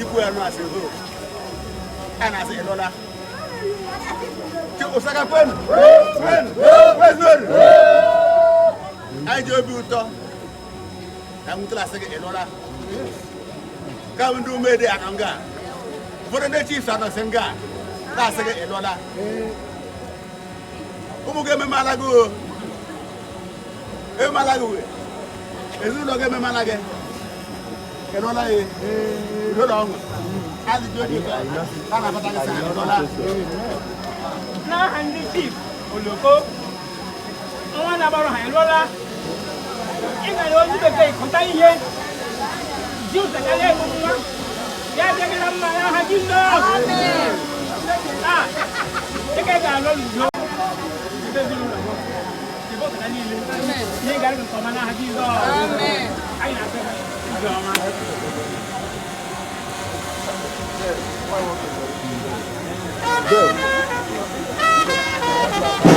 Ikwuano and as a dollar. Osaka pen. I do buto. I'm to last a dollar. Come do me the Ananga. For the chiefs are not Senga. That's a dollar. Umugame Malago. Malago. Is it not game Malaga? Kerola e long. As you do, now and the chief, Oloko. No one about Hanola. If I don't do the day, continue. You the Galego. Yeah, take it up my hand. Ah, take it down. You got to come and have you. Amen. I know.